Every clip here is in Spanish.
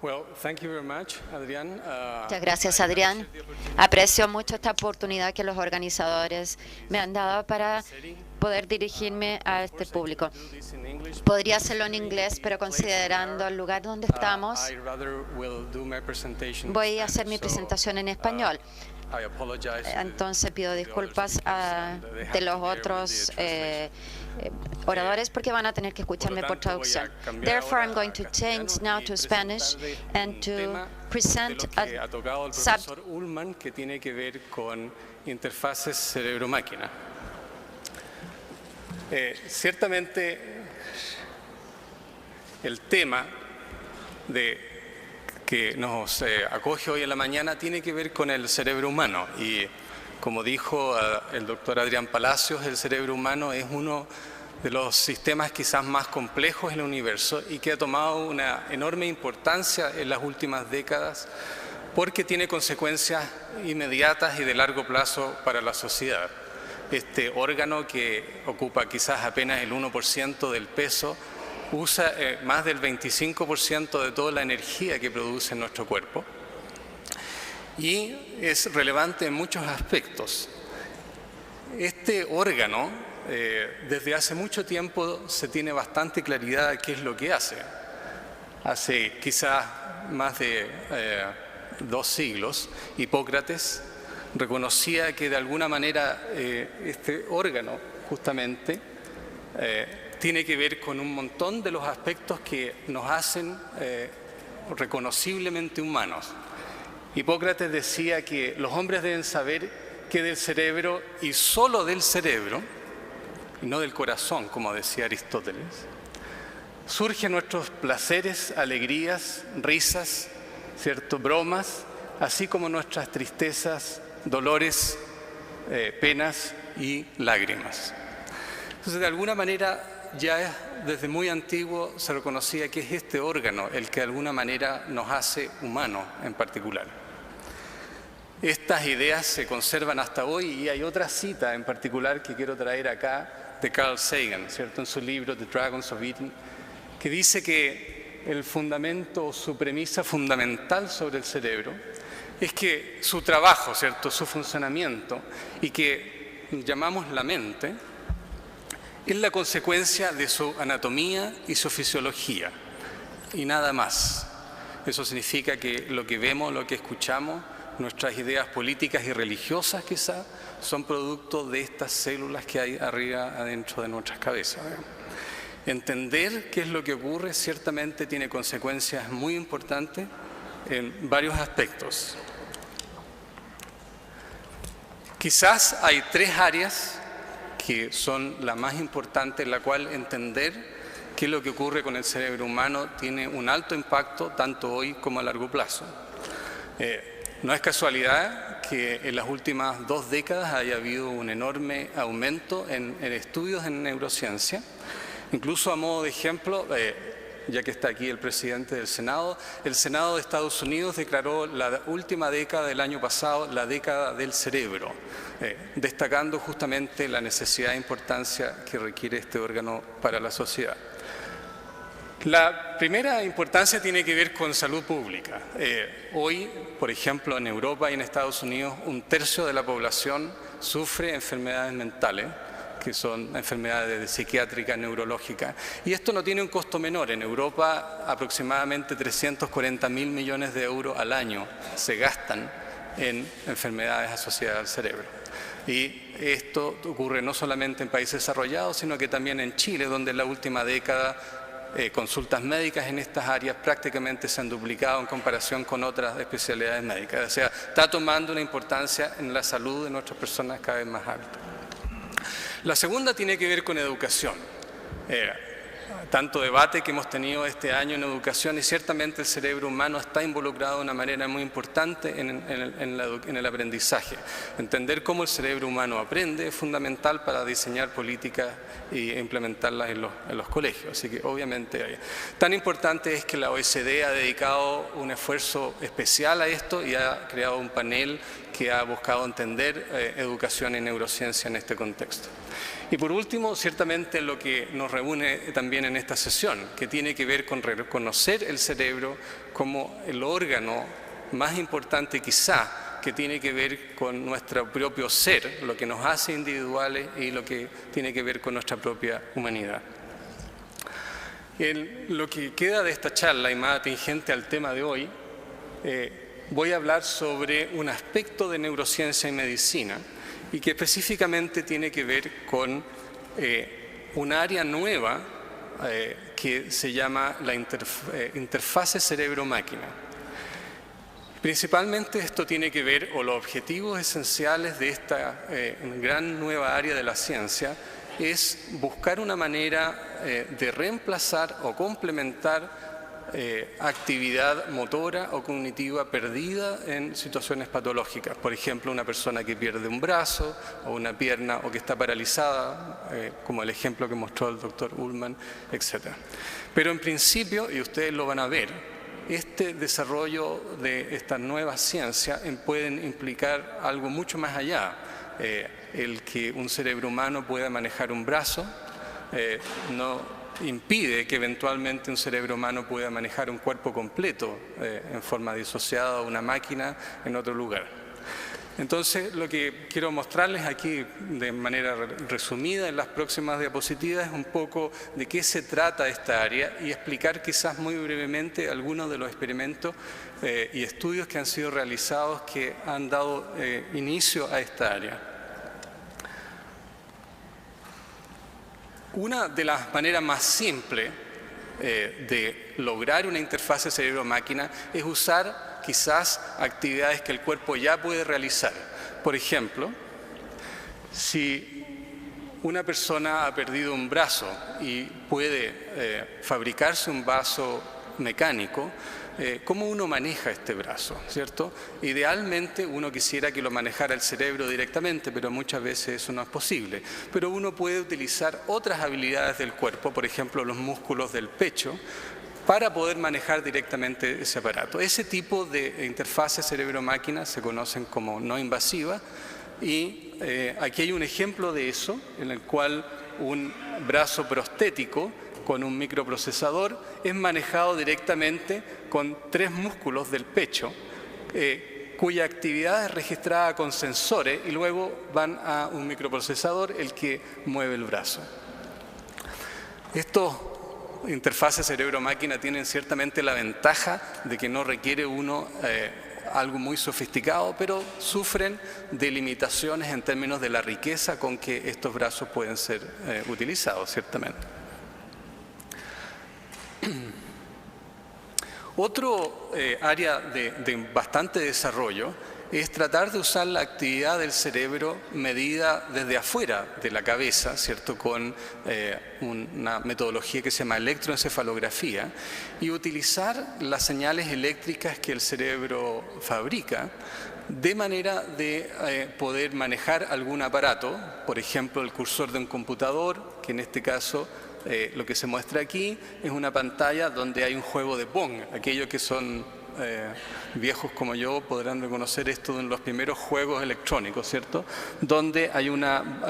Muchas gracias, Adrián. Aprecio mucho esta oportunidad que los organizadores me han dado para poder dirigirme a este público. Podría hacerlo en inglés, pero considerando el lugar donde estamos, voy a hacer mi presentación en español. Entonces pido disculpas de los otros oradores porque van a tener que escucharme por traducción. Therefore, I'm going to change now to Spanish and to present a tocado el profesor Ullman, que tiene que ver con interfaces cerebro-máquina. Ciertamente, el tema que nos acoge hoy en la mañana tiene que ver con el cerebro humano y, como dijo el doctor Adrián Palacios, el cerebro humano es uno de los sistemas quizás más complejos en el universo y que ha tomado una enorme importancia en las últimas décadas porque tiene consecuencias inmediatas y de largo plazo para la sociedad. Este órgano, que ocupa quizás apenas el 1% del peso, usa más del 25% de toda la energía que produce en nuestro cuerpo y es relevante en muchos aspectos. Este órgano, desde hace mucho tiempo se tiene bastante claridad de qué es lo que hace. Hace quizás más de 2 siglos, Hipócrates reconocía que de alguna manera este órgano justamente tiene que ver con un montón de los aspectos que nos hacen reconociblemente humanos. Hipócrates decía que los hombres deben saber que del cerebro y solo del cerebro, y no del corazón, como decía Aristóteles, surgen nuestros placeres, alegrías, risas, ¿cierto?, bromas, así como nuestras tristezas, dolores, penas y lágrimas. Entonces, de alguna manera, ya desde muy antiguo se reconocía que es este órgano el que de alguna manera nos hace humanos en particular. Estas ideas se conservan hasta hoy y hay otra cita en particular que quiero traer acá de Carl Sagan, ¿cierto?, en su libro The Dragons of Eden, que dice que el fundamento, su premisa fundamental sobre el cerebro es que su trabajo, ¿cierto?, su funcionamiento y que llamamos la mente, es la consecuencia de su anatomía y su fisiología, y nada más. Eso significa que lo que vemos, lo que escuchamos, nuestras ideas políticas y religiosas quizás, son producto de estas células que hay arriba, adentro de nuestras cabezas. Entender qué es lo que ocurre ciertamente tiene consecuencias muy importantes en varios aspectos. Quizás hay 3 áreas que son la más importante, en la cual entender qué es lo que ocurre con el cerebro humano tiene un alto impacto tanto hoy como a largo plazo. No es casualidad que en las últimas 2 décadas haya habido un enorme aumento en estudios en neurociencia. Incluso a modo de ejemplo, ya que está aquí el presidente del Senado, el Senado de Estados Unidos declaró la última década del año pasado la década del cerebro, destacando justamente la necesidad e importancia que requiere este órgano para la sociedad. La primera importancia tiene que ver con salud pública. Hoy, por ejemplo, en Europa y en Estados Unidos, 1/3 de la población sufre enfermedades mentales, que son enfermedades psiquiátricas, neurológicas. Y esto no tiene un costo menor. En Europa, aproximadamente 340.000 millones de euros al año se gastan en enfermedades asociadas al cerebro. Y esto ocurre no solamente en países desarrollados, sino que también en Chile, donde en la última década consultas médicas en estas áreas prácticamente se han duplicado en comparación con otras especialidades médicas. O sea, está tomando una importancia en la salud de nuestras personas cada vez más alta. La segunda tiene que ver con educación. Tanto debate que hemos tenido este año en educación y ciertamente el cerebro humano está involucrado de una manera muy importante en el aprendizaje. Entender cómo el cerebro humano aprende es fundamental para diseñar políticas e implementarlas en los colegios. Así que obviamente tan importante es que la OECD ha dedicado un esfuerzo especial a esto y ha creado un panel que ha buscado entender educación y neurociencia en este contexto. Y por último, ciertamente lo que nos reúne también en esta sesión, que tiene que ver con reconocer el cerebro como el órgano más importante quizá, que tiene que ver con nuestro propio ser, lo que nos hace individuales y lo que tiene que ver con nuestra propia humanidad. Lo que queda de esta charla, y más atingente al tema de hoy, voy a hablar sobre un aspecto de neurociencia y medicina, y que específicamente tiene que ver con un área nueva que se llama la interfase cerebro-máquina. Principalmente esto tiene que ver, o los objetivos esenciales de esta gran nueva área de la ciencia, es buscar una manera de reemplazar o complementar actividad motora o cognitiva perdida en situaciones patológicas. Por ejemplo, una persona que pierde un brazo o una pierna o que está paralizada, como el ejemplo que mostró el doctor Ullman, etc. Pero en principio, y ustedes lo van a ver, este desarrollo de esta nueva ciencia pueden implicar algo mucho más allá. El que un cerebro humano pueda manejar un brazo no impide que eventualmente un cerebro humano pueda manejar un cuerpo completo en forma disociada a una máquina en otro lugar. Entonces, lo que quiero mostrarles aquí de manera resumida en las próximas diapositivas es un poco de qué se trata esta área y explicar quizás muy brevemente algunos de los experimentos y estudios que han sido realizados que han dado inicio a esta área. Una de las maneras más simples de lograr una interfase cerebro-máquina es usar quizás actividades que el cuerpo ya puede realizar. Por ejemplo, si una persona ha perdido un brazo y puede fabricarse un brazo mecánico, ¿cómo uno maneja este brazo? ¿Cierto? Idealmente uno quisiera que lo manejara el cerebro directamente, pero muchas veces eso no es posible. Pero uno puede utilizar otras habilidades del cuerpo, por ejemplo los músculos del pecho, para poder manejar directamente ese aparato. Ese tipo de interfaces cerebro-máquina se conocen como no invasivas y aquí hay un ejemplo de eso en el cual un brazo prostético con un microprocesador es manejado directamente con 3 músculos del pecho cuya actividad es registrada con sensores y luego van a un microprocesador el que mueve el brazo. Estos interfaces cerebro-máquina tienen ciertamente la ventaja de que no requiere uno algo muy sofisticado, pero sufren de limitaciones en términos de la riqueza con que estos brazos pueden ser utilizados, ciertamente. Otro área de bastante desarrollo es tratar de usar la actividad del cerebro medida desde afuera de la cabeza, ¿cierto? Con una metodología que se llama electroencefalografía y utilizar las señales eléctricas que el cerebro fabrica de manera de poder manejar algún aparato, por ejemplo el cursor de un computador, que en este caso lo que se muestra aquí es una pantalla donde hay un juego de Pong. Aquellos que son viejos como yo podrán reconocer esto de los primeros juegos electrónicos, ¿cierto? Donde hay una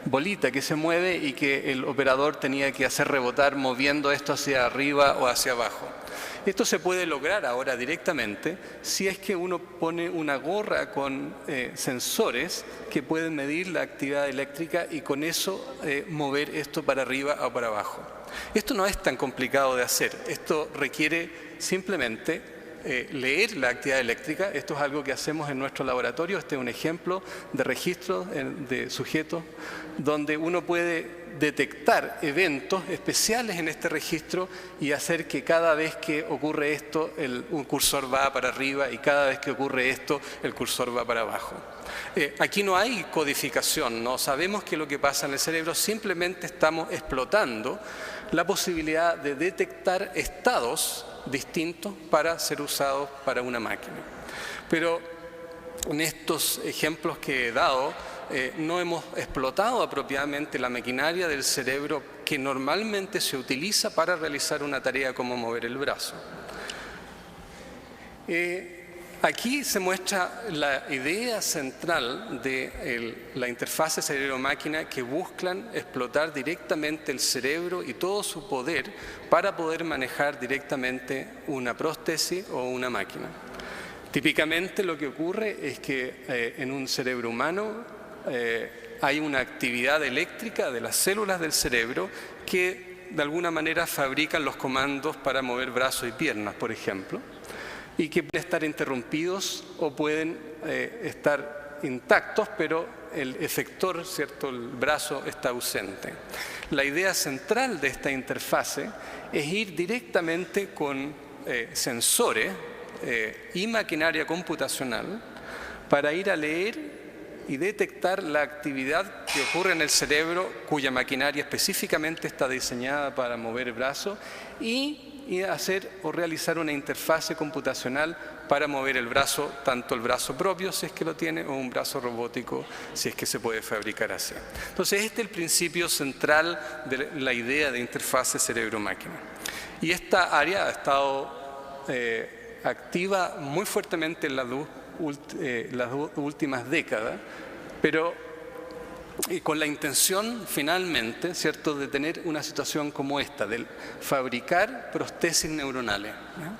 bolita que se mueve y que el operador tenía que hacer rebotar moviendo esto hacia arriba o hacia abajo. Esto se puede lograr ahora directamente si es que uno pone una gorra con sensores que pueden medir la actividad eléctrica y con eso mover esto para arriba o para abajo. Esto no es tan complicado de hacer, esto requiere simplemente leer la actividad eléctrica. Esto es algo que hacemos en nuestro laboratorio. Este es un ejemplo de registro de sujetos donde uno puede detectar eventos especiales en este registro y hacer que cada vez que ocurre esto un cursor va para arriba y cada vez que ocurre esto el cursor va para abajo. Aquí no hay codificación, no sabemos qué es lo que pasa en el cerebro, simplemente estamos explotando la posibilidad de detectar estados distintos para ser usados para una máquina. Pero en estos ejemplos que he dado, no hemos explotado apropiadamente la maquinaria del cerebro que normalmente se utiliza para realizar una tarea como mover el brazo. Aquí se muestra la idea central de la interfase cerebro-máquina, que buscan explotar directamente el cerebro y todo su poder para poder manejar directamente una prótesis o una máquina. Típicamente lo que ocurre es que en un cerebro humano hay una actividad eléctrica de las células del cerebro que de alguna manera fabrican los comandos para mover brazos y piernas, por ejemplo, y que pueden estar interrumpidos o pueden estar intactos, pero el efector, ¿cierto?, el brazo está ausente. La idea central de esta interfase es ir directamente con sensores y maquinaria computacional para ir a leer y detectar la actividad que ocurre en el cerebro, cuya maquinaria específicamente está diseñada para mover el brazo, y hacer o realizar una interfase computacional para mover el brazo, tanto el brazo propio, si es que lo tiene, o un brazo robótico, si es que se puede fabricar así. Entonces, este es el principio central de la idea de interfase cerebro-máquina. Y esta área ha estado activa muy fuertemente en las últimas décadas, pero con la intención finalmente, ¿cierto?, de tener una situación como esta, de fabricar prótesis neuronales, ¿no?,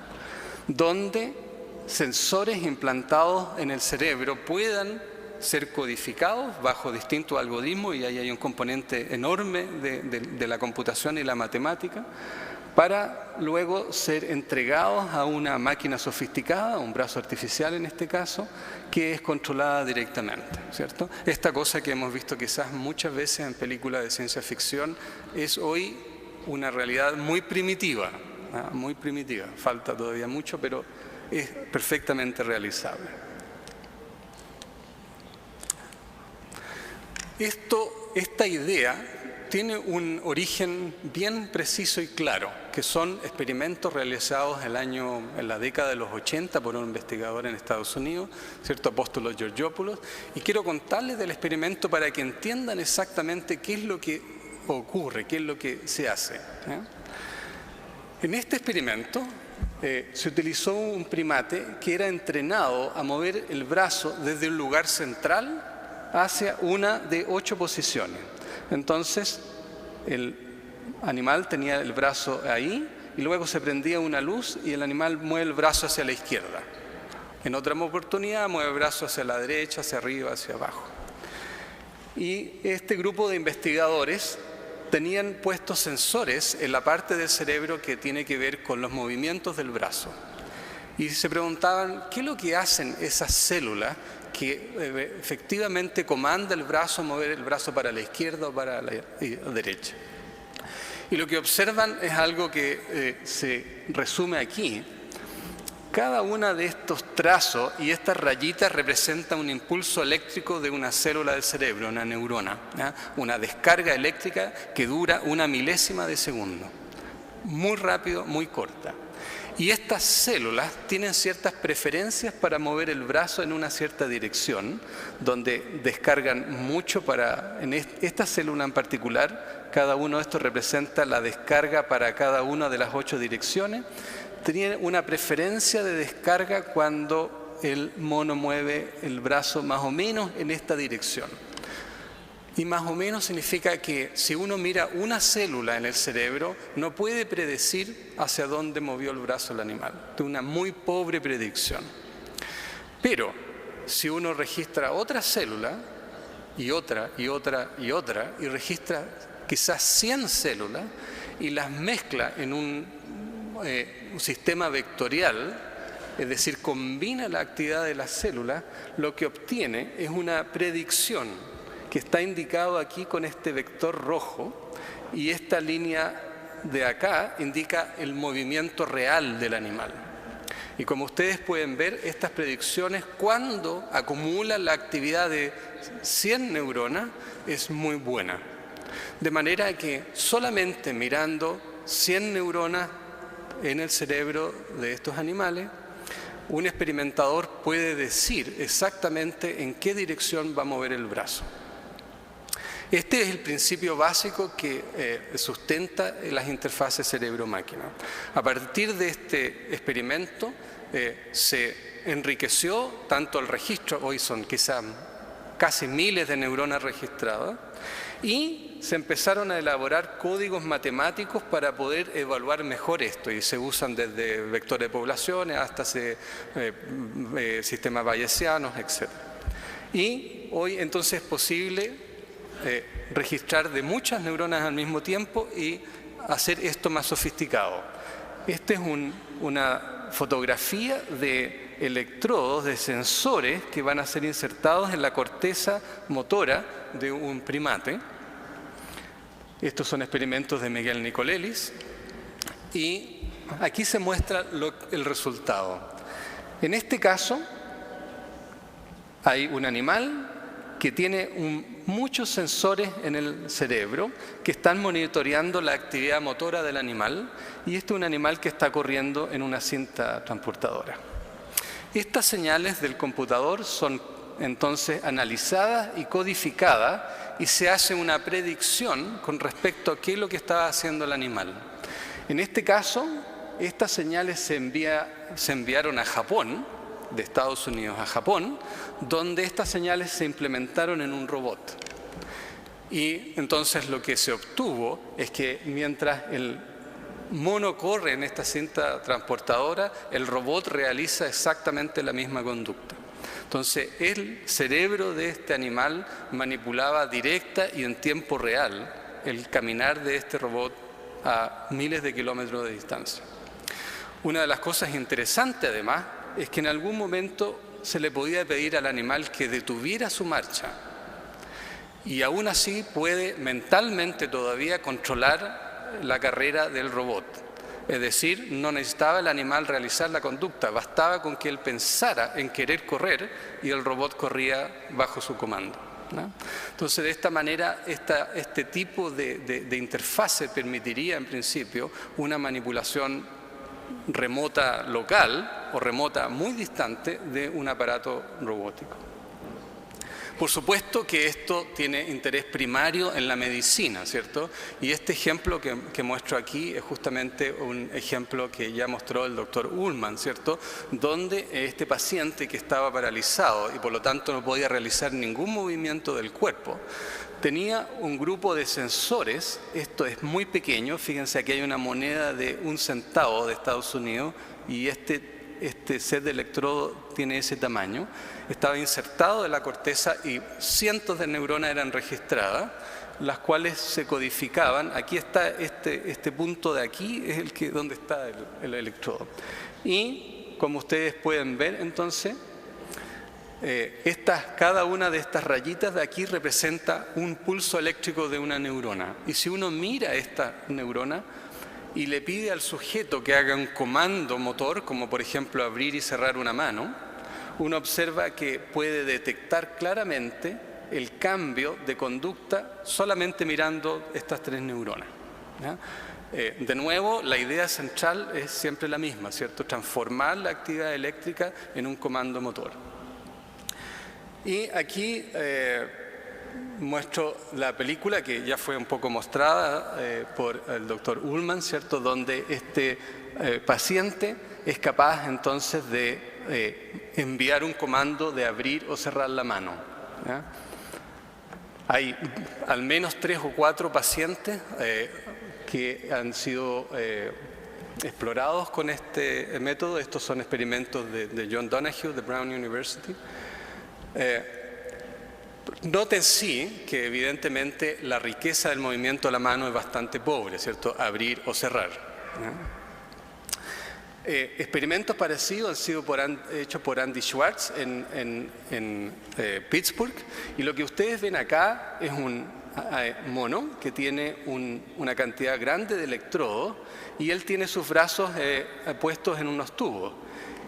donde sensores implantados en el cerebro puedan ser codificados bajo distintos algoritmos, y ahí hay un componente enorme de la computación y la matemática, para luego ser entregados a una máquina sofisticada, un brazo artificial en este caso, que es controlada directamente, ¿cierto? Esta cosa que hemos visto quizás muchas veces en películas de ciencia ficción es hoy una realidad muy primitiva, ¿no? Muy primitiva, falta todavía mucho, pero es perfectamente realizable. Esta idea tiene un origen bien preciso y claro, que son experimentos realizados en la década de los 80 por un investigador en Estados Unidos, ¿cierto?, Apóstolos Georgiopoulos, y quiero contarles del experimento para que entiendan exactamente qué es lo que ocurre, qué es lo que se hace, ¿eh? En este experimento se utilizó un primate que era entrenado a mover el brazo desde un lugar central hacia una de 8 posiciones. Entonces, el animal tenía el brazo ahí y luego se prendía una luz y el animal mueve el brazo hacia la izquierda. En otra oportunidad mueve el brazo hacia la derecha, hacia arriba, hacia abajo. Y este grupo de investigadores tenían puestos sensores en la parte del cerebro que tiene que ver con los movimientos del brazo. Y se preguntaban, ¿qué es lo que hacen esas células que efectivamente comanda el brazo, mover el brazo para la izquierda o para la derecha? Y lo que observan es algo que se resume aquí. Cada una de estos trazos y estas rayitas representa un impulso eléctrico de una célula del cerebro, una neurona, ¿ya?, una descarga eléctrica que dura 1 milésima de segundo, muy rápido, muy corta. Y estas células tienen ciertas preferencias para mover el brazo en una cierta dirección, donde descargan mucho en esta célula en particular. Cada uno de estos representa la descarga para cada una de las 8 direcciones. Tiene una preferencia de descarga cuando el mono mueve el brazo más o menos en esta dirección. Y más o menos significa que si uno mira una célula en el cerebro, no puede predecir hacia dónde movió el brazo el animal. Es una muy pobre predicción. Pero si uno registra otra célula, y otra, y otra, y otra, y registra quizás 100 células, y las mezcla en un sistema vectorial, es decir, combina la actividad de las células, lo que obtiene es una predicción que está indicado aquí con este vector rojo, y esta línea de acá indica el movimiento real del animal. Y como ustedes pueden ver, estas predicciones, cuando acumulan la actividad de 100 neuronas, es muy buena. De manera que solamente mirando 100 neuronas en el cerebro de estos animales, un experimentador puede decir exactamente en qué dirección va a mover el brazo. Este es el principio básico que sustenta las interfaces cerebro-máquina. A partir de este experimento se enriqueció tanto el registro, hoy son quizás casi miles de neuronas registradas, y se empezaron a elaborar códigos matemáticos para poder evaluar mejor esto, y se usan desde vectores de poblaciones hasta sistemas bayesianos, etc. Y hoy entonces es posible registrar de muchas neuronas al mismo tiempo y hacer esto más sofisticado. Esta es una fotografía de electrodos, de sensores que van a ser insertados en la corteza motora de un primate. Estos son experimentos de Miguel Nicolelis y aquí se muestra el resultado. En este caso hay un animal que tiene muchos sensores en el cerebro que están monitoreando la actividad motora del animal, y este es un animal que está corriendo en una cinta transportadora. Estas señales del computador son entonces analizadas y codificadas y se hace una predicción con respecto a qué es lo que estaba haciendo el animal. En este caso, estas señales se enviaron a Japón, de Estados Unidos a Japón, donde estas señales se implementaron en un robot. Y entonces lo que se obtuvo es que mientras el mono corre en esta cinta transportadora, el robot realiza exactamente la misma conducta. Entonces el cerebro de este animal manipulaba directa y en tiempo real el caminar de este robot a miles de kilómetros de distancia. Una de las cosas interesantes además es que en algún momento se le podía pedir al animal que detuviera su marcha, y aún así puede mentalmente todavía controlar la carrera del robot. Es decir, no necesitaba el animal realizar la conducta, bastaba con que él pensara en querer correr y el robot corría bajo su comando, ¿no? Entonces, de esta manera, este tipo de interfase permitiría en principio una manipulación remota local o remota muy distante de un aparato robótico. Por supuesto que esto tiene interés primario en la medicina, ¿cierto? Y este ejemplo que muestro aquí es justamente un ejemplo que ya mostró el doctor Ullman, ¿cierto? Donde este paciente que estaba paralizado y por lo tanto no podía realizar ningún movimiento del cuerpo, tenía un grupo de sensores. Esto es muy pequeño, fíjense, aquí hay una moneda de 1 centavo de Estados Unidos y este set de electrodos tiene ese tamaño. Estaba insertado en la corteza y cientos de neuronas eran registradas, las cuales se codificaban. Aquí está este punto de aquí, es donde está el electrodo. Y como ustedes pueden ver, entonces, cada una de estas rayitas de aquí representa un pulso eléctrico de una neurona. Y si uno mira esta neurona y le pide al sujeto que haga un comando motor, como por ejemplo abrir y cerrar una mano, uno observa que puede detectar claramente el cambio de conducta solamente mirando estas 3 neuronas, ¿ya? De nuevo, la idea central es siempre la misma, ¿cierto? Transformar la actividad eléctrica en un comando motor. Y aquí muestro la película que ya fue un poco mostrada por el doctor Ullman, ¿cierto? Donde este paciente es capaz entonces de enviar un comando de abrir o cerrar la mano, ¿ya? Hay al menos 3 o 4 pacientes que han sido explorados con este método. Estos son experimentos de John Donoghue de Brown University. Noten sí que evidentemente la riqueza del movimiento de la mano es bastante pobre, ¿cierto? Abrir o cerrar, ¿no? Experimentos parecidos han sido hechos por Andy Schwartz en Pittsburgh, y lo que ustedes ven acá es un mono que tiene una cantidad grande de electrodos y él tiene sus brazos puestos en unos tubos.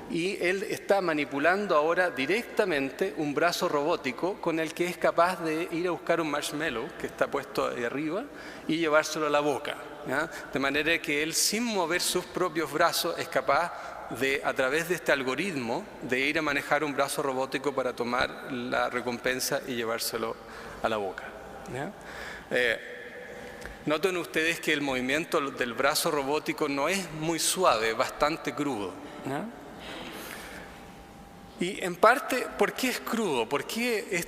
Y él está manipulando ahora directamente un brazo robótico con el que es capaz de ir a buscar un marshmallow que está puesto ahí arriba y llevárselo a la boca, ¿ya? De manera que él, sin mover sus propios brazos, es capaz de, a través de este algoritmo, de ir a manejar un brazo robótico para tomar la recompensa y llevárselo a la boca, ¿ya? Noten ustedes que el movimiento del brazo robótico no es muy suave, bastante crudo, ¿ya? Y en parte, ¿por qué es crudo? ¿Por qué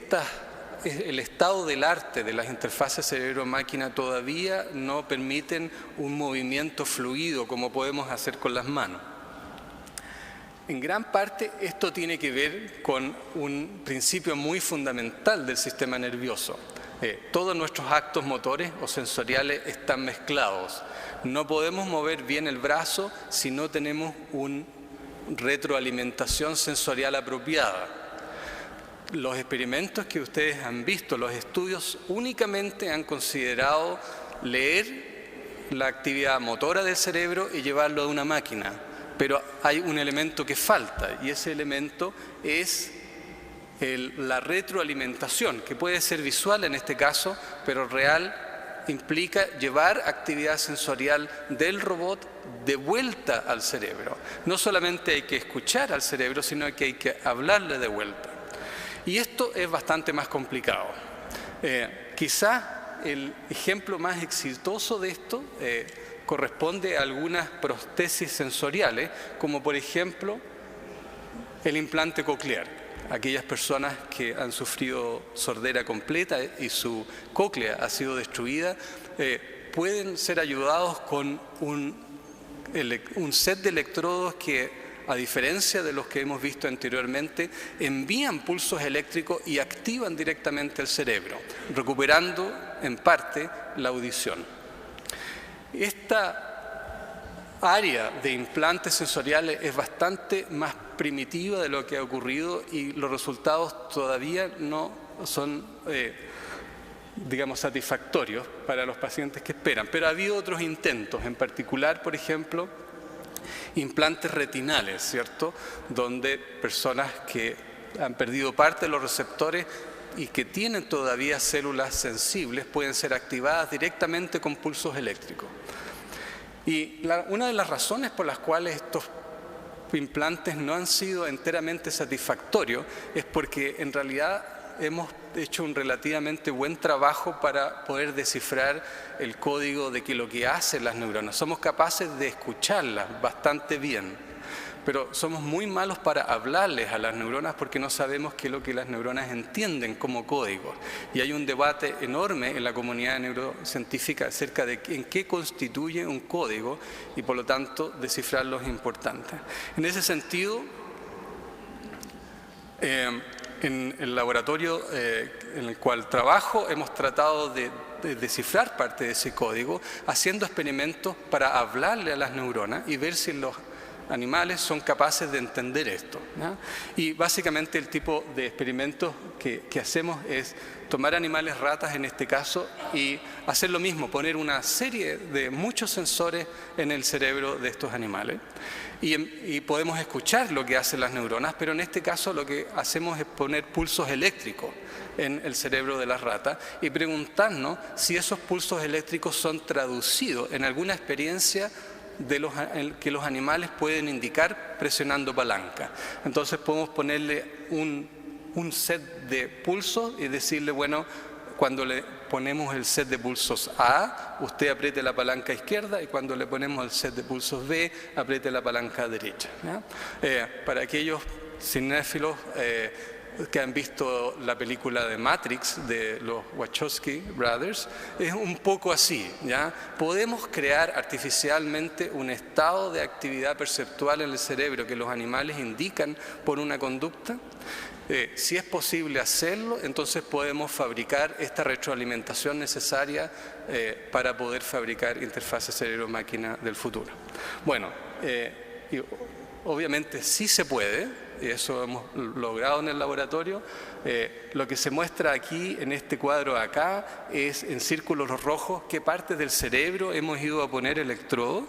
el estado del arte de las interfaces cerebro-máquina todavía no permiten un movimiento fluido como podemos hacer con las manos? En gran parte esto tiene que ver con un principio muy fundamental del sistema nervioso. Todos nuestros actos motores o sensoriales están mezclados. No podemos mover bien el brazo si no tenemos una retroalimentación sensorial apropiada. Los experimentos que ustedes han visto, los estudios únicamente han considerado leer la actividad motora del cerebro y llevarlo a una máquina. Pero hay un elemento que falta y ese elemento es la retroalimentación, que puede ser visual en este caso, pero real, implica llevar actividad sensorial del robot de vuelta al cerebro. No solamente hay que escuchar al cerebro, sino que hay que hablarle de vuelta. Y esto es bastante más complicado. Quizá el ejemplo más exitoso de esto corresponde a algunas prótesis sensoriales, como por ejemplo el implante coclear. Aquellas personas que han sufrido sordera completa y su cóclea ha sido destruida, pueden ser ayudados con un set de electrodos que, a diferencia de los que hemos visto anteriormente, envían pulsos eléctricos y activan directamente el cerebro, recuperando en parte la audición. Esta área de implantes sensoriales es bastante más primitiva de lo que ha ocurrido y los resultados todavía no son, digamos, satisfactorios para los pacientes que esperan. Pero ha habido otros intentos, en particular, por ejemplo, implantes retinales, ¿cierto? Donde personas que han perdido parte de los receptores y que tienen todavía células sensibles pueden ser activadas directamente con pulsos eléctricos. Y una de las razones por las cuales estos implantes no han sido enteramente satisfactorios es porque en realidad hemos hecho un relativamente buen trabajo para poder descifrar el código de lo que hacen las neuronas. Somos capaces de escucharlas bastante bien, pero somos muy malos para hablarles a las neuronas porque no sabemos qué es lo que las neuronas entienden como código. Y hay un debate enorme en la comunidad neurocientífica acerca de en qué constituye un código y por lo tanto descifrarlo es importante. En ese sentido, en el laboratorio en el cual trabajo hemos tratado de descifrar parte de ese código haciendo experimentos para hablarle a las neuronas y ver si los animales son capaces de entender esto, ¿no? Y básicamente el tipo de experimentos que hacemos es tomar animales ratas en este caso y hacer lo mismo, poner una serie de muchos sensores en el cerebro de estos animales y podemos escuchar lo que hacen las neuronas, pero en este caso lo que hacemos es poner pulsos eléctricos en el cerebro de las ratas y preguntarnos si esos pulsos eléctricos son traducidos en alguna experiencia que los animales pueden indicar presionando palanca. Entonces podemos ponerle un set de pulsos y decirle, bueno, cuando le ponemos el set de pulsos A, usted apriete la palanca izquierda y cuando le ponemos el set de pulsos B, apriete la palanca derecha, ¿ya? Para aquellos cinéfilos que han visto la película de Matrix de los Wachowski Brothers, es un poco así, ¿ya? Podemos crear artificialmente un estado de actividad perceptual en el cerebro que los animales indican por una conducta. Si es posible hacerlo, entonces podemos fabricar esta retroalimentación necesaria para poder fabricar interfaces cerebro-máquina del futuro. Bueno, obviamente sí se puede. Y eso hemos logrado en el laboratorio. Lo que se muestra aquí, en este cuadro acá, es en círculos rojos qué parte del cerebro hemos ido a poner electrodo.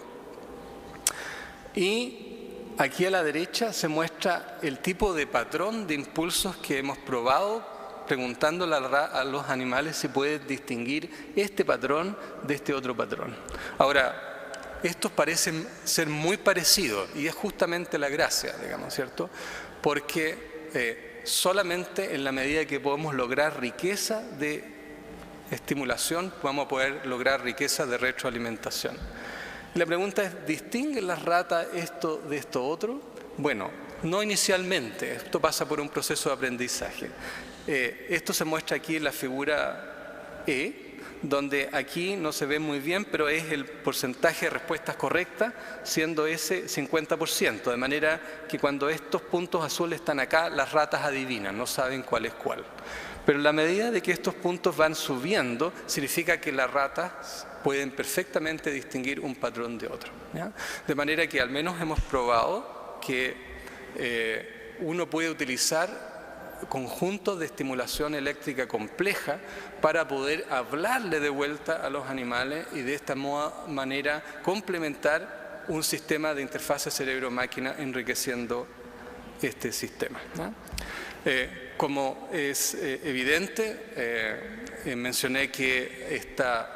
Y aquí a la derecha se muestra el tipo de patrón de impulsos que hemos probado, preguntándole a los animales si pueden distinguir este patrón de este otro patrón. Ahora, estos parecen ser muy parecidos y es justamente la gracia, digamos, ¿cierto? Porque solamente en la medida que podemos lograr riqueza de estimulación vamos a poder lograr riqueza de retroalimentación. La pregunta es, ¿distinguen las ratas esto de esto otro? Bueno, no inicialmente, esto pasa por un proceso de aprendizaje. Esto se muestra aquí en la figura E, donde aquí no se ve muy bien, pero es el porcentaje de respuestas correctas, siendo ese 50%, de manera que cuando estos puntos azules están acá, las ratas adivinan, no saben cuál es cuál. Pero en la medida de que estos puntos van subiendo, significa que las ratas pueden perfectamente distinguir un patrón de otro, ¿ya? De manera que al menos hemos probado que uno puede utilizar conjuntos de estimulación eléctrica compleja para poder hablarle de vuelta a los animales y de esta manera complementar un sistema de interfase cerebro-máquina enriqueciendo este sistema, ¿no? Como es evidente, mencioné que estas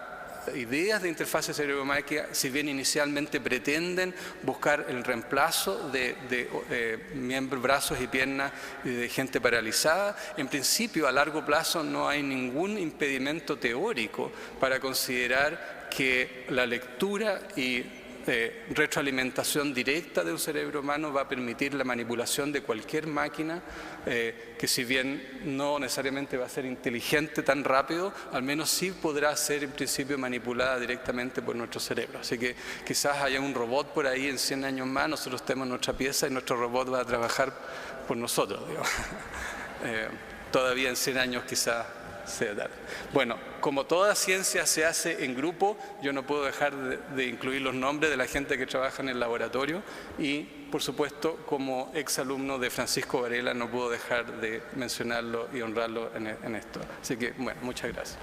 ideas de interfase cerebro-máquina, si bien inicialmente pretenden buscar el reemplazo de miembros, brazos y piernas de gente paralizada, en principio a largo plazo no hay ningún impedimento teórico para considerar que la lectura y retroalimentación directa de un cerebro humano va a permitir la manipulación de cualquier máquina que, si bien no necesariamente va a ser inteligente tan rápido, al menos sí podrá ser en principio manipulada directamente por nuestro cerebro. Así que quizás haya un robot por ahí en 100 años más, nosotros tenemos nuestra pieza y nuestro robot va a trabajar por nosotros, digamos. Todavía en 100 años quizás sea tarde. Bueno, como toda ciencia se hace en grupo, yo no puedo dejar de incluir los nombres de la gente que trabaja en el laboratorio y, por supuesto, como exalumno de Francisco Varela, no puedo dejar de mencionarlo y honrarlo en esto. Así que, bueno, muchas gracias.